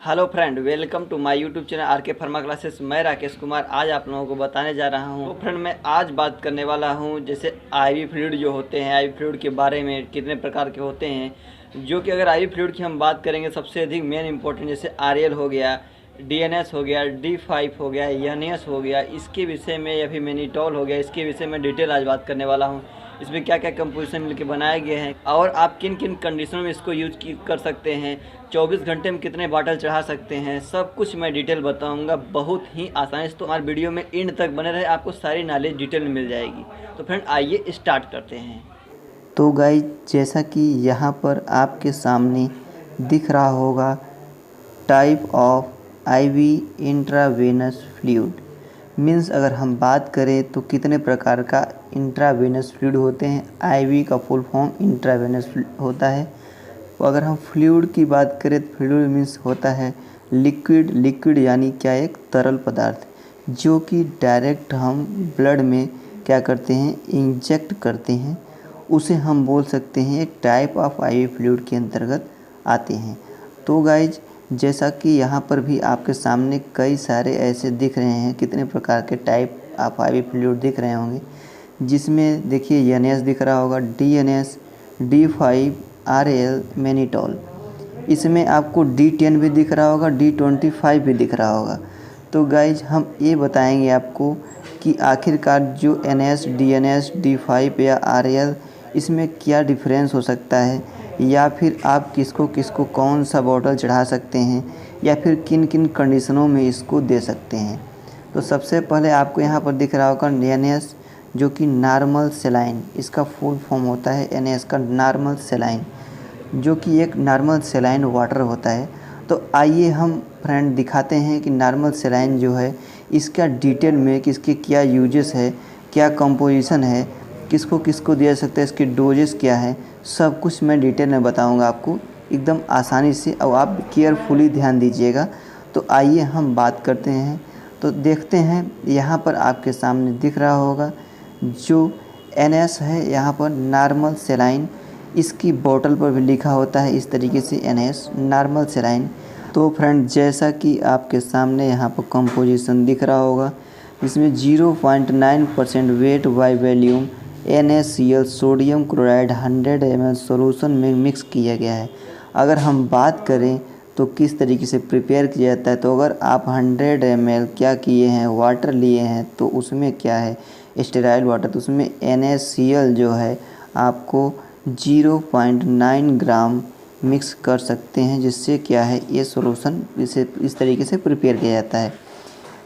Hello friend, welcome to my YouTube channel R K pharma classes. मैं राकेश कुमार आज आप लोगों को बताने जा रहा हूं। तो फ्रेंड, मैं आज बात करने वाला हूं जैसे आईवी फ्लूइड जो होते हैं, आईवी फ्लूइड के बारे में कितने प्रकार के होते हैं। जो कि अगर आईवी फ्लूइड की हम बात करेंगे, सबसे अधिक मेन इंपॉर्टेंट जैसे आरएल हो गया, डीएनएस हो गया, डी5 हो गया, एनएस हो गया, इसके विषय में, या फिर मेनिटॉल हो गया, इसके विषय में डिटेल आज बात करने वाला हूँ। इसमें क्या क्या कंपोजिशन मिलकर बनाए गए हैं और आप किन किन कंडीशनों में इसको यूज कर सकते हैं, 24 घंटे में कितने बॉटल चढ़ा सकते हैं, सब कुछ मैं डिटेल बताऊंगा बहुत ही आसानी से। तो हमारे वीडियो में एंड तक बने रहे, आपको सारी नॉलेज डिटेल में मिल जाएगी। तो फ्रेंड, आइए स्टार्ट करते हैं। तो गाइज, जैसा कि यहाँ पर आपके सामने दिख रहा होगा, type of IV intravenous fluid means अगर हम बात करें तो कितने प्रकार का इंट्रावेनस फ्लूइड होते हैं। आईवी का फुल फॉर्म इंट्रावेनस होता है। तो अगर हम फ्लूइड की बात करें तो फ्लूइड मीन्स होता है लिक्विड। लिक्विड यानी क्या, एक तरल पदार्थ जो कि डायरेक्ट हम ब्लड में क्या करते हैं, इंजेक्ट करते हैं, उसे हम बोल सकते हैं एक टाइप ऑफ आईवी फ्लूइड के अंतर्गत आते हैं। तो गाइज, जैसा कि यहाँ पर भी आपके सामने कई सारे ऐसे दिख रहे हैं, कितने प्रकार के टाइप ऑफ आईवी फ्लूइड दिख रहे होंगे, जिसमें देखिए एनएस दिख रहा होगा, डीएनएस, डी5, आरएल, मेनिटॉल। इसमें आपको डी10 भी दिख रहा होगा, डी25 भी दिख रहा होगा। तो गाइज, हम ये बताएंगे आपको कि आखिरकार जो एनएस, डीएनएस, डी5 या आरएल, इसमें क्या डिफरेंस हो सकता है, या फिर आप किसको किसको कौन सा बॉटल चढ़ा सकते हैं, या फिर किन किन कंडीशनों में इसको दे सकते हैं। तो सबसे पहले आपको यहाँ पर दिख रहा होगा एनएस, जो कि नॉर्मल सेलाइन, इसका फुल फॉर्म होता है एनएस का नॉर्मल सेलाइन, जो कि एक नॉर्मल सेलाइन वाटर होता है। तो आइए हम फ्रेंड दिखाते हैं कि नॉर्मल सेलाइन जो है, इसका डिटेल में कि इसके क्या यूजेस है, क्या कंपोजिशन है, किसको किसको दिया सकता है, इसके डोजेस क्या है, सब कुछ मैं डिटेल में बताऊंगा आपको एकदम आसानी से, और आप केयरफुली ध्यान दीजिएगा। तो आइए हम बात करते हैं। तो देखते हैं, यहाँ पर आपके सामने दिख रहा होगा जो एनएस है, यहाँ पर नॉर्मल सेलाइन, इसकी बोतल पर भी लिखा होता है इस तरीके से, एनएस नॉर्मल सेलाइन। तो फ्रेंड, जैसा कि आपके सामने यहाँ पर कंपोजिशन दिख रहा होगा, इसमें 0.9% weight by volume NaCl sodium chloride 100 ml solution में मिक्स किया गया है। अगर हम बात करें तो किस तरीके से प्रिपेयर किया जाता है, तो अगर आप 100 ml क्या किए हैं, वाटर लिए हैं, तो उसमें क्या है, स्टेराइल वाटर, तो उसमें NaCl जो है आपको 0.9 ग्राम मिक्स कर सकते हैं, जिससे क्या है, ये सॉल्यूशन इस तरीके से प्रिपेयर किया जाता है।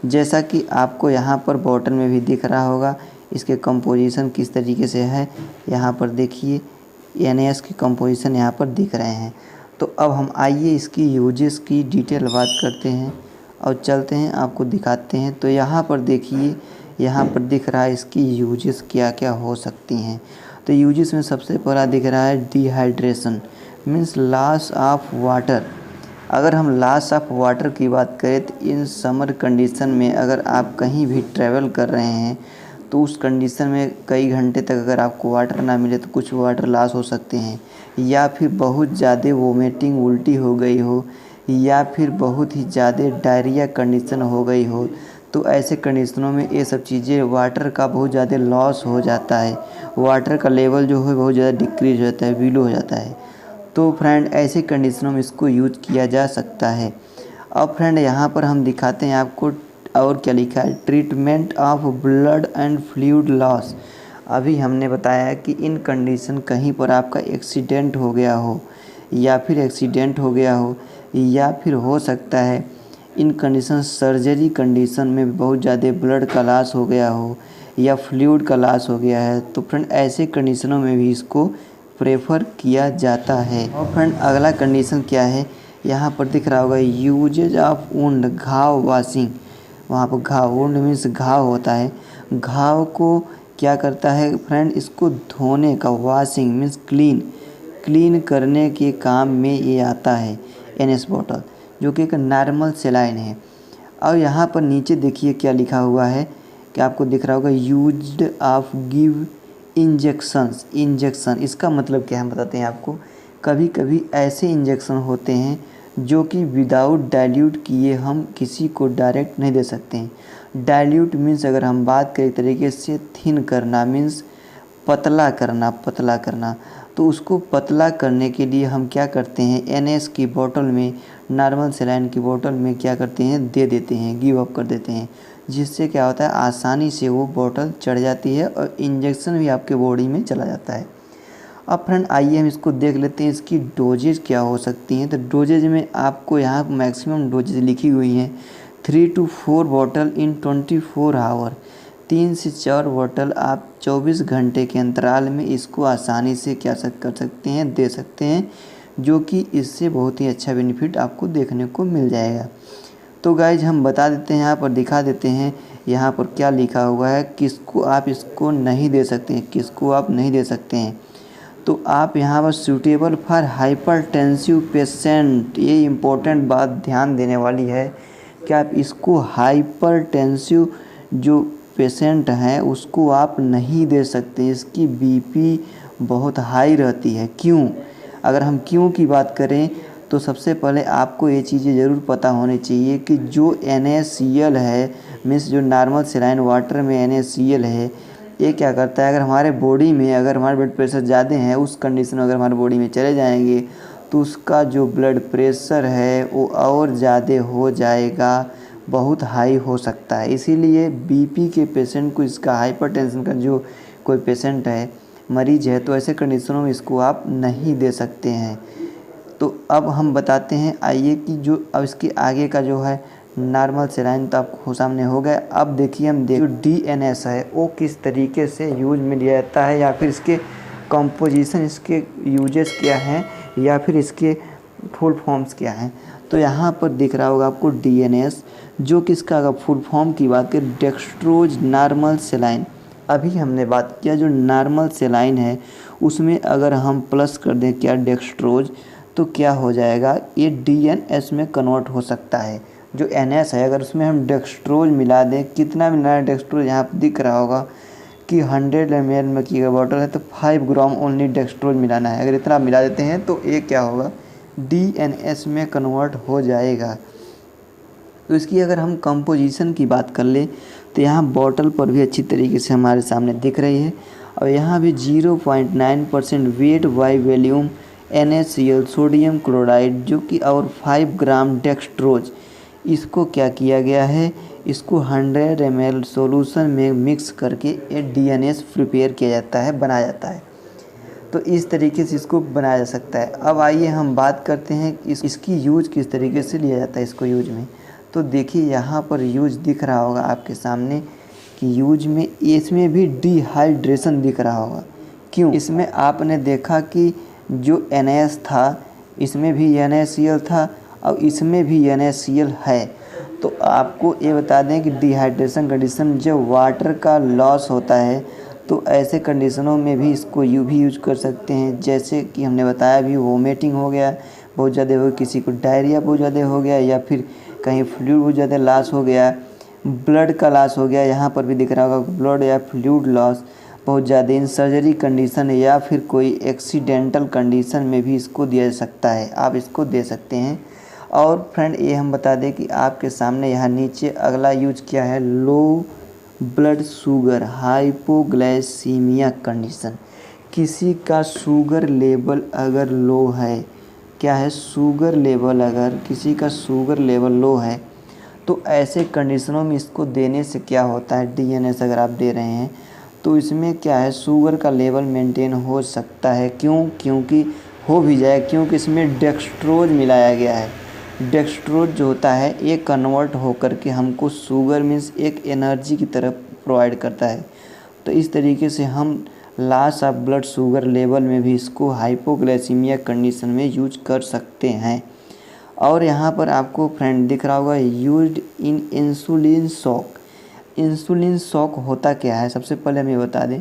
जैसा कि आपको यहाँ पर बॉटल में भी दिख रहा होगा, इसके कंपोजिशन किस तरीके से है, यहाँ पर देखिए NaS की कंपोजिशन यहाँ पर दिख रहे हैं। तो अब हम आइए इसकी यूजेस की डिटेल बात करते हैं और चलते हैं, आपको दिखाते हैं। तो यहाँ पर देखिए, यहाँ पर दिख रहा है इसकी यूजेस क्या क्या हो सकती हैं। तो यूजेस में सबसे पहला दिख रहा है dehydration means loss of water. अगर हम लॉस ऑफ वाटर की बात करें तो इन समर कंडीशन में अगर आप कहीं भी ट्रैवल कर रहे हैं, तो उस कंडीशन में कई घंटे तक अगर आपको वाटर ना मिले तो कुछ वाटर लॉस हो सकते हैं, या फिर बहुत ज़्यादा वोमिटिंग, उल्टी हो गई हो, या फिर बहुत ही ज़्यादा डायरिया कंडीशन हो गई हो, तो ऐसे कंडीशनों में ये सब चीज़ें, वाटर का बहुत ज़्यादा लॉस हो जाता है, वाटर का लेवल जो है बहुत ज़्यादा डिक्रीज हो जाता है, विलो हो जाता है। तो फ्रेंड, ऐसे कंडीशनों में इसको यूज किया जा सकता है। अब फ्रेंड, यहाँ पर हम दिखाते हैं आपको और क्या लिखा है, treatment of blood and fluid loss. अभी हमने बताया कि इन कंडीशन कहीं पर आपका एक्सीडेंट हो गया हो, या फिर एक्सीडेंट हो गया हो, या फिर हो सकता है इन कंडीशन सर्जरी कंडीशन में बहुत ज़्यादा ब्लड का लॉस हो गया हो, या फ्लूइड का लॉस हो गया है, तो फ्रेंड ऐसे कंडीशनों में भी इसको प्रेफर किया जाता है। और फ्रेंड, अगला कंडीशन क्या है, यहाँ पर दिख रहा होगा यूजेज ऑफ वुंड, घाव वाशिंग। वहाँ पर घाव, वुंड मीन्स घाव होता है, घाव को क्या करता है फ्रेंड, इसको धोने का, वाशिंग मीन्स क्लीन करने के काम में ये आता है एनएस बॉटल, जो कि एक नॉर्मल सेलाइन है। और यहाँ पर नीचे देखिए क्या लिखा हुआ है, कि आपको दिख रहा होगा यूज्ड ऑफ गिव इंजेक्शन। इसका मतलब क्या है, हम बताते हैं आपको। कभी कभी ऐसे इंजेक्शन होते हैं जो कि विदाउट डाइल्यूट किए हम किसी को डायरेक्ट नहीं दे सकते हैं। डाइल्यूट मीन्स अगर हम बात करें एक तरीके से थिन करना मीन्स पतला करना। तो उसको पतला करने के लिए हम क्या करते हैं, NS की बोतल में, नॉर्मल सेलाइन की बोतल में क्या करते हैं, दे देते हैं, गिव अप कर देते हैं, जिससे क्या होता है आसानी से वो बोतल चढ़ जाती है और इंजेक्शन भी आपके बॉडी में चला जाता है। अब फ्रेंड आइए हम इसको देख लेते हैं इसकी डोजेज क्या हो सकती हैं। तो डोजेज में आपको यहाँ मैक्सिमम डोजेज लिखी हुई हैं 3 to 4 बॉटल इन 24 आवर। 3 से 4 बोतल आप 24 घंटे के अंतराल में इसको आसानी से क्या कर सकते हैं, दे सकते हैं, जो कि इससे बहुत ही अच्छा बेनिफिट आपको देखने को मिल जाएगा। तो गाइज हम बता देते हैं, यहाँ पर दिखा देते हैं यहाँ पर क्या लिखा हुआ है, किसको आप इसको नहीं दे सकते हैं, किसको आप नहीं दे सकते हैं। तो आप यहाँ पर सूटेबल फॉर हाइपरटेंसिव पेशेंट, ये इम्पोर्टेंट बात ध्यान देने वाली है कि आप इसको हाइपरटेंसिव जो पेशेंट हैं उसको आप नहीं दे सकते, इसकी बीपी बहुत हाई रहती है। क्यों? अगर हम क्यों की बात करें तो सबसे पहले आपको ये चीज़ें ज़रूर पता होनी चाहिए कि जो NaCl है मीन्स जो नॉर्मल सेलाइन वाटर में NaCl है, ये क्या करता है, अगर हमारे बॉडी में अगर हमारा ब्लड प्रेशर ज़्यादा है उस कंडीशन में अगर हमारे बॉडी में चले जाएंगे तो उसका जो ब्लड प्रेशर है वो और ज़्यादा हो जाएगा, बहुत हाई हो सकता है। इसीलिए बीपी के पेशेंट को, इसका हाइपरटेंशन का जो कोई पेशेंट है, मरीज है, तो ऐसे कंडीशनों में इसको आप नहीं दे सकते हैं। तो अब हम बताते हैं आइए कि जो अब इसके आगे का जो है नॉर्मल सेलाइन तो आपको सामने हो गया। अब देखिए हम जो DNS है वो किस तरीके से यूज में लिया जाता है, या फिर इसके कंपोजिशन, इसके यूजेस क्या हैं, या फिर इसके फुल फॉर्म्स क्या हैं। तो यहाँ पर दिख रहा होगा आपको DNS, जो कि इसका अगर फुल फॉर्म की बात करें डेक्स्ट्रोज नॉर्मल सेलाइन। अभी हमने बात किया जो नॉर्मल सेलाइन है उसमें अगर हम प्लस कर दें क्या डेक्स्ट्रोज, तो क्या हो जाएगा, ये DNS में कन्वर्ट हो सकता है। जो NS है अगर उसमें हम डेक्स्ट्रोज मिला दें, कितना मिला है डेक्स्ट्रोज, यहाँ पर दिख रहा होगा कि 100 ml में की अगर बॉटल है तो 5 ग्राम ओनली डेक्स्ट्रोज मिलाना है। अगर इतना मिला देते हैं तो ये क्या होगा, DNS में कन्वर्ट हो जाएगा। तो इसकी अगर हम कंपोजिशन की बात कर ले तो यहाँ बॉटल पर भी अच्छी तरीके से हमारे सामने दिख रही है, और यहाँ भी 0.9% weight by volume NaCl sodium chloride, जो कि और 5 ग्राम डेक्स्ट्रोज, इसको क्या किया गया है, इसको 100 ml सॉल्यूशन में मिक्स करके ये DNS प्रिपेयर किया जाता है, बनाया जाता है। तो इस तरीके से इसको बनाया जा सकता है। अब आइए हम बात करते हैं इसकी यूज किस तरीके से लिया जाता है इसको यूज में। तो देखिए यहाँ पर यूज दिख रहा होगा आपके सामने कि यूज में इसमें भी डिहाइड्रेशन दिख रहा होगा। क्यों? इसमें आपने देखा कि जो NaS था इसमें भी NaCl था और इसमें भी NaCl है। तो आपको ये बता दें कि डिहाइड्रेशन कंडीशन जब वाटर का लॉस होता है तो ऐसे कंडीशनों में भी इसको भी यूज कर सकते हैं। जैसे कि हमने बताया भी वोमिटिंग हो गया बहुत ज़्यादा हो, किसी को डायरिया बहुत ज़्यादा हो गया, या फिर कहीं फ्लूइड बहुत ज़्यादा लॉस हो गया, ब्लड का लॉस हो गया, यहाँ पर भी दिख रहा होगा ब्लड या फ्लूइड लॉस बहुत ज़्यादा, इन सर्जरी कंडीशन या फिर कोई एक्सीडेंटल कंडीशन में भी इसको दिया जा सकता है, आप इसको दे सकते हैं। और फ्रेंड ये हम बता दें कि आपके सामने यहाँ नीचे अगला यूज क्या है, low blood sugar hypoglycaemia condition. किसी का शुगर लेवल अगर लो है, क्या है, शुगर लेवल अगर किसी का शुगर लेवल लो है तो ऐसे कंडीशनों में इसको देने से क्या होता है, DNS अगर आप दे रहे हैं तो इसमें क्या है, शुगर का लेवल मेंटेन हो सकता है। क्यों? क्योंकि हो भी जाए, क्योंकि इसमें डेक्स्ट्रोज मिलाया गया है। डेक्स्ट्रोज जो होता है ये कन्वर्ट होकर के हमको शुगर मीन्स एक एनर्जी की तरफ प्रोवाइड करता है। तो इस तरीके से हम loss of blood sugar level में भी इसको हाइपोग्लाइसीमिया कंडीशन में यूज कर सकते हैं। और यहाँ पर आपको फ्रेंड दिख रहा होगा used in insulin shock. Insulin shock होता क्या है, सबसे पहले हम ये बता दें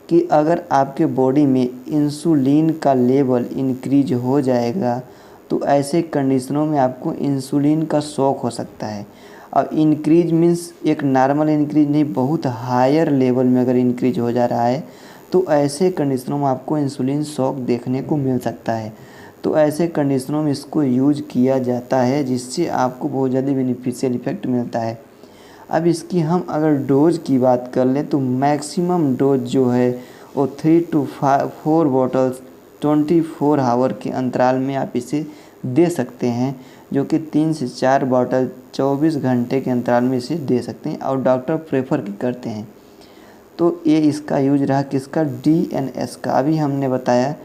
कि अगर आपके बॉडी में इंसुलिन का लेवल इंक्रीज हो जाएगा तो ऐसे कंडीशनों में आपको इंसुलिन का शॉक हो सकता है। अब इंक्रीज मीन्स एक नॉर्मल इंक्रीज नहीं, बहुत हायर लेवल में अगर इंक्रीज हो जा रहा है तो ऐसे कंडीशनों में आपको इंसुलिन शॉक देखने को मिल सकता है। तो ऐसे कंडीशनों में इसको यूज किया जाता है, जिससे आपको बहुत ज़्यादा बेनिफिशियल इफ़ेक्ट मिलता है। अब इसकी हम अगर डोज की बात कर लें तो मैक्सिमम डोज जो है वो 3 to 4 बॉटल्स 24 आवर के अंतराल में आप इसे दे सकते हैं, जो कि 3 से 4 बॉटल 24 घंटे के अंतराल में इसे दे सकते हैं और डॉक्टर प्रेफर करते हैं। तो ये इसका यूज रहा किसका, DNS का। अभी हमने बताया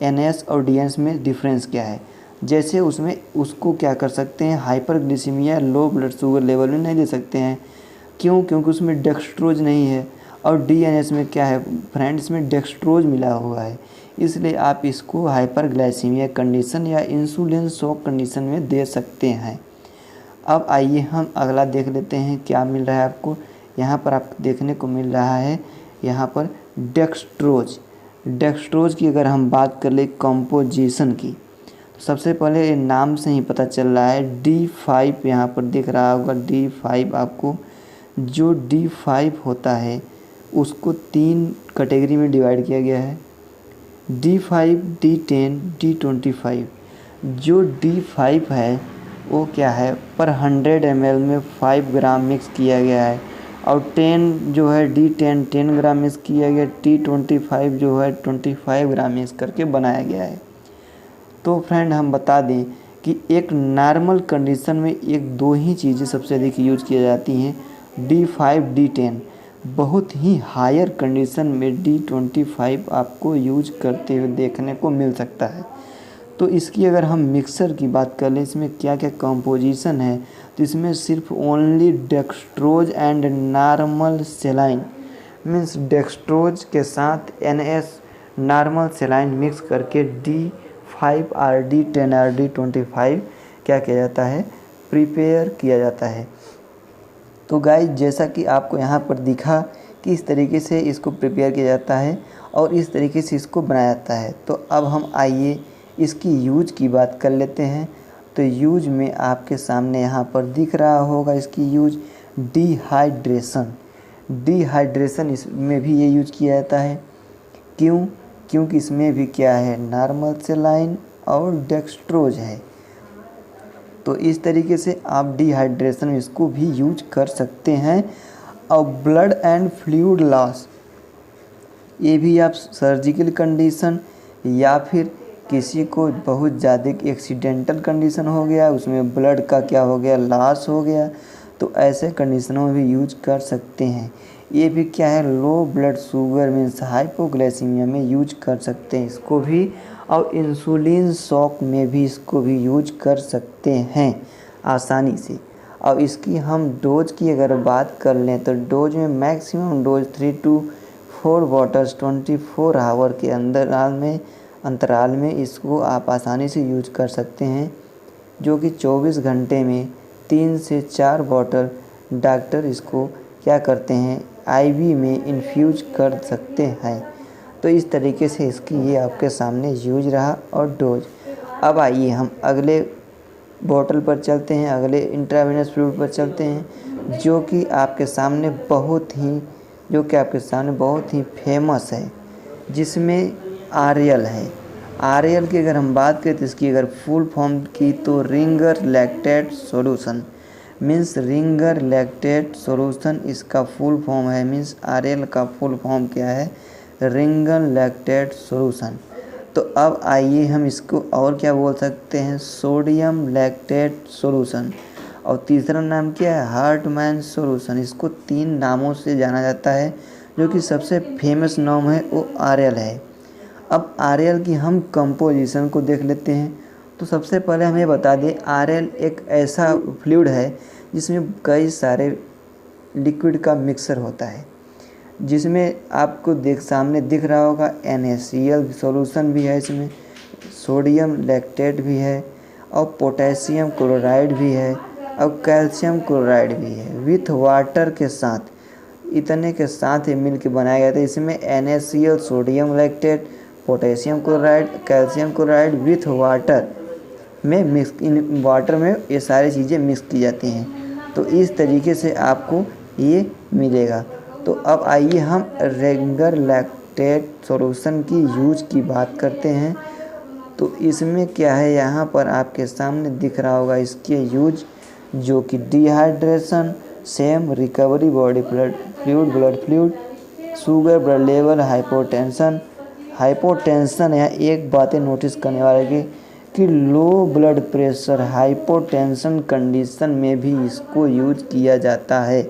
NS और DNS में डिफरेंस क्या है। जैसे उसमें उसको क्या कर सकते हैं, hyperglycaemia low blood sugar level में नहीं दे सकते हैं। क्यों? क्योंकि उसमें डेक्सट्रोज नहीं है। और DNS में क्या है फ्रेंड्स, में डेक्सट्रोज मिला हुआ है, इसलिए आप इसको हाइपरग्लाइसीमिया कंडीशन या इंसुलिन शॉक कंडीशन में दे सकते हैं। अब आइए हम अगला देख लेते हैं क्या मिल रहा है आपको। यहाँ पर आपको देखने को मिल रहा है यहाँ पर डेक्सट्रोज। डेक्सट्रोज की अगर हम बात कर ले कंपोजिशन की, तो सबसे पहले नाम से ही पता चल रहा है D5 यहाँ पर दिख रहा होगा। D5 आपको, जो D5 होता है उसको 3 कैटेगरी में डिवाइड किया गया है, D5, D10, D25। जो D5 है वो क्या है, पर 100 ml में 5 ग्राम मिक्स किया गया है। और 10 जो है D10 10 ग्राम मिक्स किया गया। D25 जो है 25 ग्राम मिक्स करके बनाया गया है। तो फ्रेंड हम बता दें कि एक नॉर्मल कंडीशन में एक दो ही चीज़ें सबसे अधिक यूज की जाती हैं, D5, D10। बहुत ही हायर कंडीशन में D25 आपको यूज करते हुए देखने को मिल सकता है। तो इसकी अगर हम मिक्सर की बात कर लें, इसमें क्या क्या कंपोजिशन है, तो इसमें सिर्फ only dextrose and normal saline, means dextrose के साथ NS नॉर्मल सेलाइन मिक्स करके D5 और D10 और D25 क्या किया जाता है, प्रिपेयर किया जाता है। तो गाइस जैसा कि आपको यहाँ पर दिखा कि इस तरीके से इसको प्रिपेयर किया जाता है और इस तरीके से इसको बनाया जाता है। तो अब हम आइए इसकी यूज की बात कर लेते हैं। तो यूज में आपके सामने यहाँ पर दिख रहा होगा इसकी यूज, डिहाइड्रेशन। डिहाइड्रेशन इसमें भी ये यूज किया जाता है। क्यों? क्योंकि इसमें भी क्या है, नॉर्मल सेलाइन और डेक्सट्रोज है। तो इस तरीके से आप डिहाइड्रेशन में इसको भी यूज कर सकते हैं। और ब्लड एंड फ्लूइड लॉस, ये भी आप सर्जिकल कंडीशन या फिर किसी को बहुत ज़्यादा एक्सीडेंटल कंडीशन हो गया, उसमें ब्लड का क्या हो गया, लॉस हो गया, तो ऐसे कंडीशनों में भी यूज कर सकते हैं। ये भी क्या है, low blood sugar means hypoglycaemia में यूज कर सकते हैं इसको भी। और इंसुलिन शॉक में भी इसको भी यूज कर सकते हैं आसानी से। और इसकी हम डोज की अगर बात कर लें तो डोज में maximum dose 3 to 4 bottles 24 hour के अंतराल में इसको आप आसानी से यूज कर सकते हैं, जो कि 24 घंटे में 3 से 4 बॉटल डॉक्टर इसको क्या करते हैं, IV में इन्फ्यूज कर सकते हैं। तो इस तरीके से इसकी ये आपके सामने यूज रहा और डोज। अब आइए हम अगले बॉटल पर चलते हैं, अगले इंट्रावेनस फ्लूइड पर चलते हैं, जो कि आपके सामने बहुत ही फेमस है, जिसमें RL है। RL की अगर हम बात करें तो इसकी अगर फुल फॉर्म की तो Ringer lactate solution, means Ringer lactate solution इसका फुल फॉर्म है। मीन्स RL का फुल फॉर्म क्या है, रिंगर लैक्टेट सॉल्यूशन। तो अब आइए हम इसको और क्या बोल सकते हैं, सोडियम लैक्टेट सॉल्यूशन। और तीसरा नाम क्या है, हार्टमैन सॉल्यूशन। इसको 3 नामों से जाना जाता है, जो कि सबसे फेमस नाम है वो RL है। अब RL की हम कंपोजिशन को देख लेते हैं। तो सबसे पहले हमें बता दें, RL एक ऐसा फ्लूइड है जिसमें कई सारे लिक्विड का मिक्सर होता है, जिसमें आपको सामने दिख रहा होगा NaCl सॉल्यूशन भी है, इसमें सोडियम लैक्टेट भी है और पोटेशियम क्लोराइड भी है और कैल्शियम क्लोराइड भी है विथ वाटर के साथ, इतने के साथ ही मिल के बनाया गया था। इसमें NaCl, sodium lactate, potassium chloride, calcium chloride with water में मिक्स, इन वाटर में ये सारी चीज़ें मिक्स की जाती हैं। तो इस तरीके से आपको ये मिलेगा। तो अब आइए हम रिंगर लैक्टेट सॉल्यूशन की यूज की बात करते हैं। तो इसमें क्या है, यहाँ पर आपके सामने दिख रहा होगा इसके यूज, जो कि dehydration, same recovery body blood fluid, sugar blood level, hypotension. यहाँ एक बातें नोटिस करने वाले कि low blood pressure hypotension condition में भी इसको यूज किया जाता है।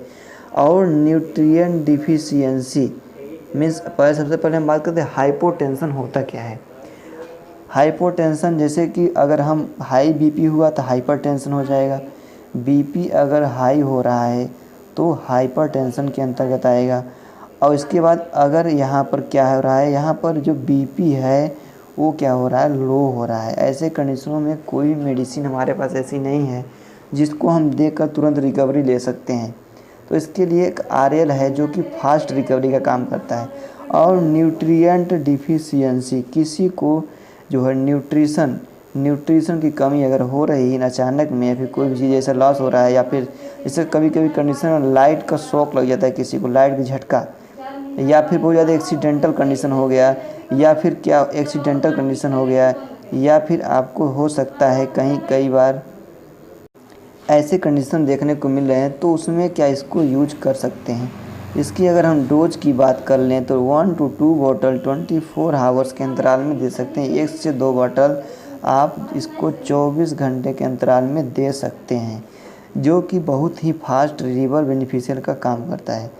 और न्यूट्रिएंट डिफिशियंसी मीन्स सबसे पहले हम बात करते हैं हाइपोटेंशन होता क्या है। हाइपोटेंशन जैसे कि अगर हम हाई बीपी हुआ तो हाइपरटेंशन हो जाएगा, बीपी अगर हाई हो रहा है तो हाइपरटेंशन के अंतर्गत आएगा। और इसके बाद अगर यहाँ पर क्या हो रहा है, यहाँ पर जो बीपी है वो क्या हो रहा है, लो हो रहा है। ऐसे कंडीशनों में कोई मेडिसिन हमारे पास ऐसी नहीं है जिसको हम देकर तुरंत रिकवरी ले सकते हैं। तो इसके लिए एक आरएल है जो कि फास्ट रिकवरी का काम करता है। और न्यूट्रिएंट डिफिशियंसी, किसी को जो है न्यूट्रिशन की कमी अगर हो रही है अचानक में, या फिर कोई भी चीज़ ऐसा लॉस हो रहा है, या फिर जैसे कभी कभी कंडीशन में लाइट का शॉक लग जाता है किसी को, लाइट का झटका, या फिर बहुत ज़्यादा एक्सीडेंटल कंडीशन हो गया, या फिर या फिर आपको हो सकता है कई बार ऐसे कंडीशन देखने को मिल रहे हैं, तो उसमें क्या इसको यूज कर सकते हैं। इसकी अगर हम डोज की बात कर लें तो 1 to 2 बॉटल 24 आवर्स के अंतराल में दे सकते हैं। 1 से 2 बॉटल आप इसको 24 घंटे के अंतराल में दे सकते हैं, जो कि बहुत ही फास्ट रिवर बेनिफिशियल का काम करता है।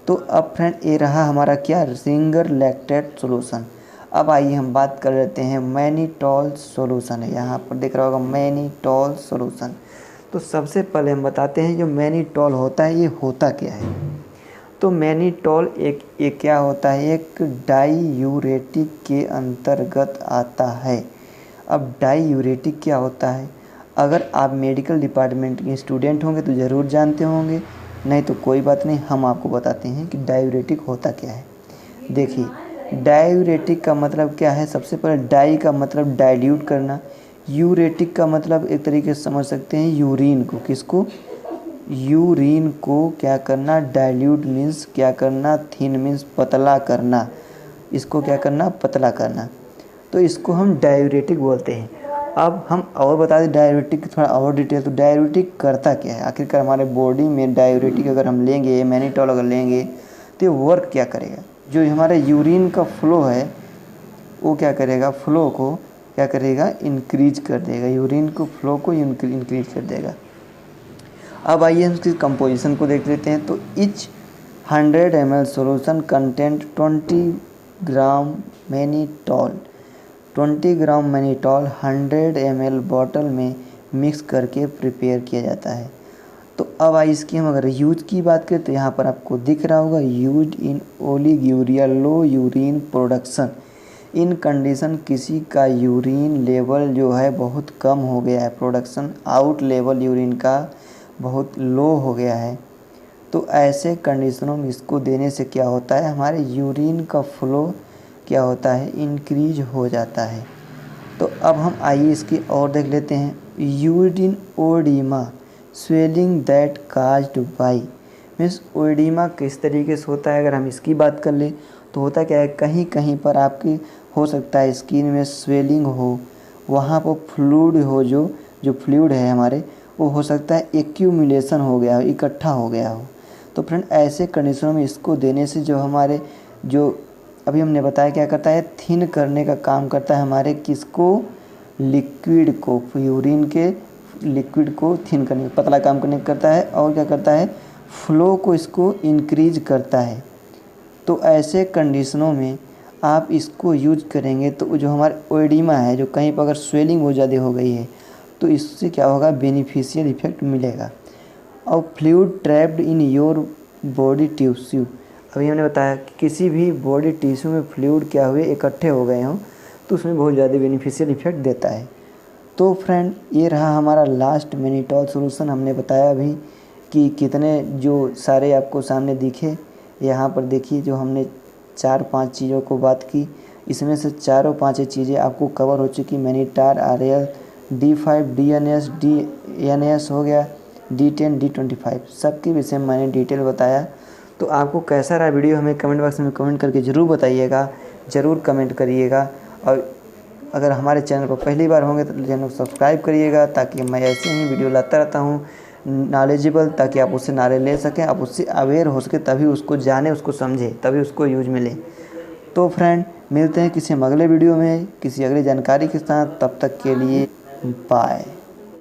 तो अब फ्रेंड ये रहा हमारा क्या, सिंगल लैक्टेट सॉल्यूशन। अब आइए हम बात कर लेते हैं मैनिटॉल सॉल्यूशन है, यहाँ पर दिख रहा होगा मैनिटॉल सॉल्यूशन। तो सबसे पहले हम बताते हैं जो मैनिटॉल होता है ये होता क्या है। तो मैनिटॉल एक क्या होता है, एक डाईयूरेटिक के अंतर्गत आता है। अब डाईयूरेटिक क्या होता है, अगर आप मेडिकल डिपार्टमेंट के स्टूडेंट होंगे तो ज़रूर जानते होंगे, नहीं तो कोई बात नहीं, हम आपको बताते हैं कि डायूरेटिक होता क्या है। देखिए डायूरेटिक का मतलब क्या है, सबसे पहले डाई का मतलब डाइल्यूट करना, यूरेटिक का मतलब एक तरीके से समझ सकते हैं यूरिन को, किसको, यूरिन को क्या करना, डाइल्यूट मीन्स क्या करना, थिन मीन्स पतला करना, इसको क्या करना, पतला करना। तो इसको हम डायूरेटिक बोलते हैं। अब हम और बता दें डायूरेटिक थोड़ा और डिटेल, तो डायूरेटिक करता क्या है, आखिरकार हमारे बॉडी में डायूरेटिक अगर हम लेंगे, मैनिटॉल अगर लेंगे तो ये वर्क क्या करेगा, जो हमारे यूरिन का फ्लो है वो क्या करेगा, फ्लो को क्या करेगा, इंक्रीज कर देगा, यूरिन को फ्लो को इंक्रीज कर देगा। अब आइए हम इसकी कंपोजिशन को देख लेते हैं। तो इच 100 ml सॉल्यूशन कंटेंट 20 ग्राम मैनिटॉल, 20 ग्राम मैनिटॉल 100 ml बॉटल में मिक्स करके प्रिपेयर किया जाता है। तो अब आइए इसकी हम अगर यूज की बात करें तो यहाँ पर आपको दिख रहा होगा, use in oliguria low urine production. In condition किसी का यूरिन लेवल जो है बहुत कम हो गया है, प्रोडक्शन आउट लेवल यूरिन का बहुत लो हो गया है, तो ऐसे कंडीशनों में इसको देने से क्या होता है, हमारे यूरिन का फ्लो क्या होता है, इंक्रीज हो जाता है। तो अब हम आइए इसकी और देख लेते हैं। Urine oedema swelling that caused by, means oedema किस तरीके से होता है, अगर हम इसकी बात कर लें तो होता क्या है, कहीं कहीं पर आपकी हो सकता है स्किन में स्वेलिंग हो, वहाँ पर फ्लूइड हो, जो फ्लूइड है हमारे वो हो सकता है एक्यूमुलेशन हो गया हो, इकट्ठा हो गया हो। तो फ्रेंड ऐसे कंडीशनों में इसको देने से जो हमारे जो अभी हमने बताया क्या करता है, थिन करने का काम करता है हमारे किसको, लिक्विड को, यूरिन के लिक्विड को थिन करने, पतला काम करने करता है, और क्या करता है, फ्लो को इसको इंक्रीज करता है। तो ऐसे कंडीशनों में आप इसको यूज करेंगे तो जो हमारे ओएडिमा है, जो कहीं पर अगर स्वेलिंग बहुत ज़्यादा हो गई है तो इससे क्या होगा, बेनिफिशियल इफेक्ट मिलेगा। और fluid trapped in your body tissue, अभी हमने बताया कि किसी भी बॉडी टिश्यू में फ्लूइड क्या हुए, इकट्ठे हो गए हों, तो उसमें बहुत ज़्यादा बेनिफिशियल इफेक्ट देता है। तो फ्रेंड ये रहा हमारा लास्ट मैनिटॉल सॉल्यूशन। हमने बताया अभी कि कितने जो सारे आपको सामने दिखे, यहाँ पर देखिए जो हमने 4-5 चीज़ों को बात की, इसमें से चारों 5 चीज़ें आपको कवर हो चुकी। मैनिटार, आरएल, D5, DNS हो गया, D10, D25, सबके विषय में मैंने डिटेल बताया। तो आपको कैसा रहा वीडियो हमें कमेंट बॉक्स में कमेंट करके ज़रूर बताइएगा, ज़रूर कमेंट करिएगा। और अगर हमारे चैनल पर पहली बार होंगे तो चैनल को सब्सक्राइब करिएगा, ताकि मैं ऐसे ही वीडियो लाता रहता हूँ नॉलेजेबल, ताकि आप उससे नॉलेज ले सकें, आप उससे अवेयर हो सके, तभी उसको जाने, उसको समझे, तभी उसको यूज मिले। तो फ्रेंड, मिलते हैं किसी अगले वीडियो में किसी अगली जानकारी के साथ। तब तक के लिए बाय।